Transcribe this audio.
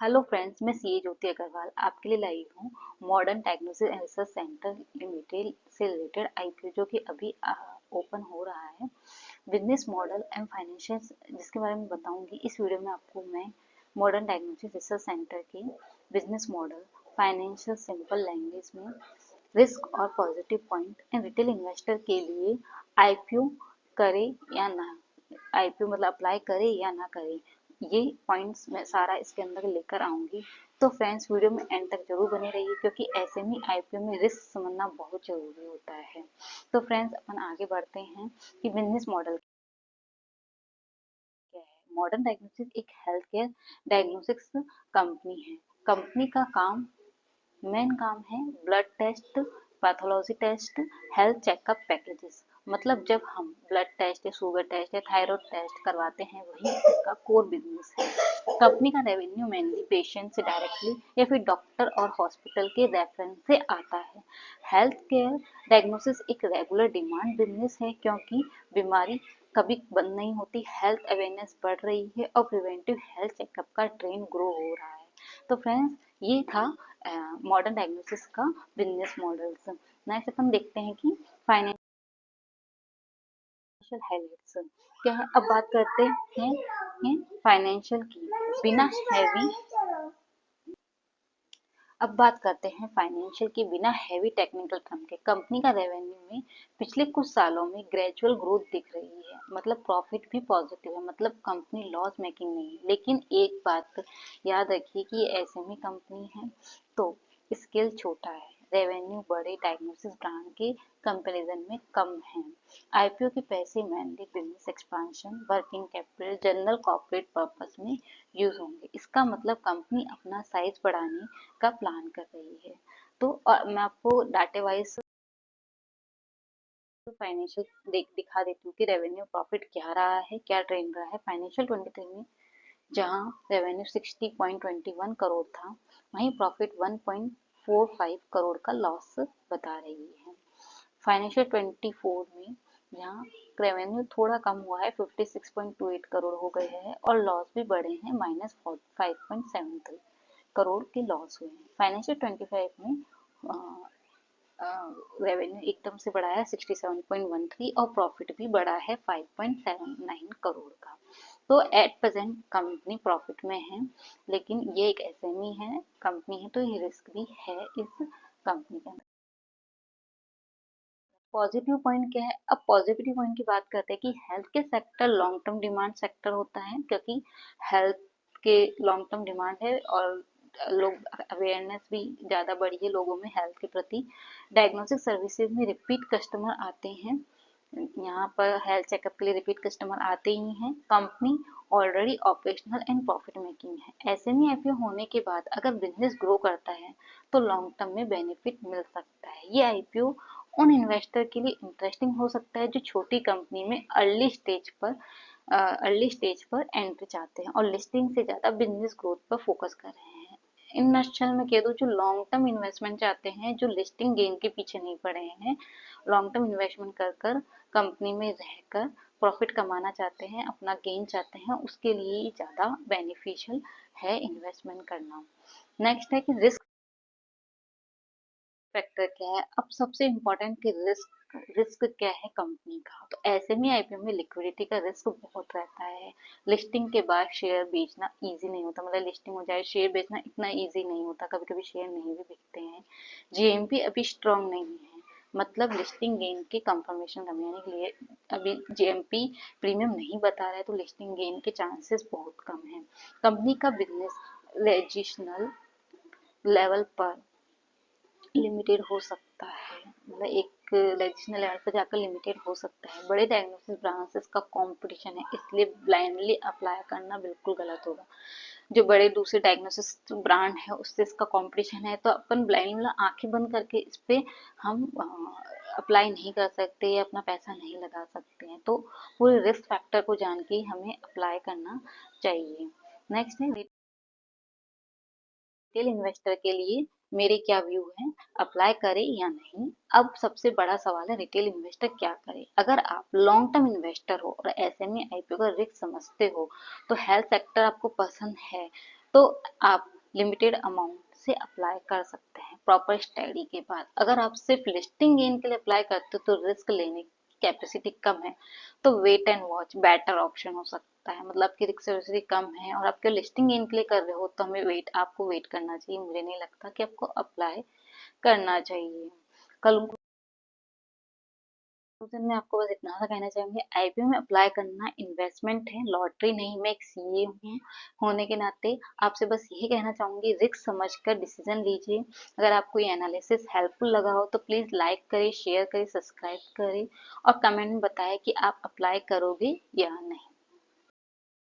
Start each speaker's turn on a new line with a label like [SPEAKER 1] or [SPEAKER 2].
[SPEAKER 1] Hello friends, मैं CA ज्योति अग्रवाल आपके लिए लाई हूँ modern diagnosis and research centre limited से रिलेटेड आईपीओ जो कि अभी ओपन हो रहा है। बिजनेस मॉडल एंड फाइनेंशियल जिसके बारे में बताऊंगी इस वीडियो में आपको मैं। मॉडर्न डायग्नोसिस रिसर्च सेंटर के business model, financial simple language में, रिस्क और positive point and retail investor के लिए आईपीओ करे या ना, आईपीओ मतलब अप्लाई करे या ना करे, ये पॉइंट्स मैं सारा इसके अंदर लेकर आऊंगी। तो फ्रेंड्स, वीडियो में एंड तक जरूर बने रहिए क्योंकि ऐसे में आईपीओ में रिस्क समझना बहुत जरूरी होता है। तो फ्रेंड्स, अपन आगे बढ़ते हैं कि बिजनेस मॉडल क्या है। मॉडर्न डायग्नोस्टिक्स एक हेल्थ केयर डायग्नोस्टिक्स कंपनी है। कंपनी का मेन काम है blood test, pathology test, health checkup packages. मतलब जब हम ब्लड टेस्ट या शुगर टेस्ट या थायराइड टेस्ट करवाते हैं वही इसका कोर बिजनेस है। कंपनी का रेवेन्यू मेनली पेशेंट से डायरेक्टली या फिर डॉक्टर और हॉस्पिटल के रेफरेंस से आता है। हेल्थ केयर डायग्नोसिस एक रेगुलर डिमांड बिजनेस है क्योंकि बीमारी कभी बंद नहीं होती। हेल्थ अवेयरनेस बढ़ रही है और प्रिवेंटिव हेल्थ चेकअप का ट्रेंड ग्रो हो रहा है। तो फ्रेंड्स, ये था मॉडर्न डायग्नोसिस का बिजनेस मॉडल्स। नेक्स्ट अपन देखते हैं कि फाइनेंशियल हाइलाइट्स क्या है। अब बात करते हैं फाइनेंशियल की। बिना हैवी अब बात करते हैं फाइनेंशियल की बिना हैवी टेक्निकल टर्म के। कंपनी का रेवेन्यू में पिछले कुछ सालों में ग्रेजुअल ग्रोथ दिख रही है, मतलब प्रॉफिट भी पॉजिटिव है, मतलब कंपनी लॉस मेकिंग नहीं है। लेकिन एक बात याद रखिए कि ये एसएमई कंपनी है तो स्केल छोटा है, रेवेन्यू बड़े डायग्नोसिस ब्रांड के कंपैरिजन में कम है। आईपीओ के पैसे mainly business expansion, working capital, general corporate purpose में यूज होंगे। इसका मतलब कंपनी अपना साइज बढ़ाने का प्लान कर रही है। तो मैं आपको डाटे वाइज फाइनेंशियल दिखा देती हूँ कि रेवेन्यू प्रॉफिट क्या रहा है, क्या ट्रेंड रहा है। फाइनेंशियल 23 में जहां रेवेन्यू 60.21 करोड़ था, वहीं प्रॉफिट 1.45 करोड़ का लॉस बता रही है। फाइनेंशियल 24 में जहाँ रेवेन्यू थोड़ा कम हुआ है, 56.28 करोड़ हो गए हैं और लॉस भी बढ़े हैं, -5.73 करोड़ के लॉस हुए हैं। फाइनेंशियल 25 में रेवेन्यू एकदम से बढ़ा है 67.13 और प्रॉफिट भी बढ़ा है 5.79 करोड़ का। तो एट प्रेजेंट कंपनी प्रॉफिट में है, लेकिन ये एक एसएमई है कंपनी है तो ये रिस्क भी है इस कंपनी के अंदर। पॉजिटिव पॉइंट क्या है। अब पॉजिटिव पॉइंट की बात करते हैं कि हेल्थ के sector long term demand sector होता है क्योंकि हेल्थ के लॉन्ग टर्म डिमांड है और लोग अवेयरनेस भी ज़्यादा बढ़ी है लोगों में हेल्थ के प्रति। डायग्नोस्टिक सर्विसेज में रिपीट कस्टमर आते हैं, यहाँ पर हेल्थ चेकअप के लिए रिपीट कस्टमर आते ही हैं। Company already operational and profit making है। ऐसे में आईपीओ होने के बाद अगर बिजनेस ग्रो करता है तो लॉन्ग टर्म में बेनिफिट मिल सकता है। ये आईपीओ उन इन्वेस्टर के लिए इंटरेस्टिंग हो सकता है जो छोटी कंपनी में अर्ली स्टेज पर एंट्री चाहते हैं और लिस्टिंग से ज़्यादा बिजनेस ग्रोथ पर फोकस कर रहे हैं। इन नक्शल में कह दो, जो लॉन्ग टर्म इन्वेस्टमेंट चाहते हैं, जो लिस्टिंग गेन के पीछे नहीं पड़े हैं, लॉन्ग टर्म इन्वेस्टमेंट कर कर कंपनी में रहकर प्रॉफिट कमाना चाहते हैं, अपना गेन चाहते हैं, उसके लिए ज़्यादा बेनिफिशियल है इन्वेस्टमेंट करना। नेक्स्ट है कि रिस्क फैक्टर क्या है। अब सबसे इम्पोर्टेंट कि रिस्क रिस्क क्या है कंपनी का। तो ऐसे में आईपीओ में लिक्विडिटी का रिस्क बहुत रहता है। लिस्टिंग के बाद शेयर बेचना इजी नहीं होता, मतलब लिस्टिंग हो जाए शेयर बेचना इतना इजी नहीं होता, कभी कभी शेयर नहीं भी बिकते हैं। जीएमपी अभी स्ट्रांग नहीं है, मतलब लिस्टिंग गेन के कंफर्मेशन कमाने के लिए अभी जीएमपी प्रीमियम नहीं बता रहा है तो लिस्टिंग गेन के चांसेस बहुत कम है। कंपनी का बिजनेस रेजिशनल लेवल पर लिमिटेड हो सकता है, मतलब एक लेजिस्लेशन लेवल पर जाकर लिमिटेड हो सकता है। बड़े डायग्नोसिस ब्रांचेस का कंपटीशन है, इसलिए ब्लाइंडली अप्लाई करना बिल्कुल गलत होगा। जो बड़े दूसरे डायग्नोसिस ब्रांड है उससे इसका कंपटीशन है तो अपन ब्लाइंडली आंखें बंद करके इस पे हम अप्लाई नहीं कर सकते या अपना पैसा नहीं लगा सकते हैं। तो पूरे रिस्क फैक्टर को जान के हमें अप्लाई करना चाहिए। नेक्स्ट है रिटेल इन्वेस्टर के लिए मेरे क्या व्यू हैं, अप्लाई करें या नहीं। अब सबसे बड़ा सवाल है रिटेल इन्वेस्टर क्या करे। अगर आप लॉन्ग टर्म इन्वेस्टर हो और एसएमई आईपीओ का रिस्क समझते हो तो हेल्थ सेक्टर आपको पसंद है तो आप लिमिटेड अमाउंट से अप्लाई कर सकते हैं प्रॉपर स्टडी के बाद। अगर आप सिर्फ लिस्टिंग गेन के लिए अप्लाई करते हो तो रिस्क लेने की कैपेसिटी कम है, तो wait and watch better option हो सकता है। मतलब आपकी रिस्क कैपेसिटी कम है और आपके लिस्टिंग गेन के लिए कर रहे हो तो हमें आपको वेट करना चाहिए। मुझे नहीं लगता कि आपको अप्लाई करना चाहिए। कल कंक्लूजन में आपको बस इतना सा कहना चाहूंगी, आईपीओ में अप्लाई करना इन्वेस्टमेंट है, लॉटरी नहीं। मैं एक सीए हूँ होने के नाते आपसे बस यही कहना चाहूंगी, रिस्क समझकर डिसीजन लीजिए। अगर आपको ये एनालिसिस हेल्पफुल लगा हो तो प्लीज लाइक करें, शेयर करें, सब्सक्राइब करें और कमेंट में बताएं कि आप अप्लाई करोगे या नहीं।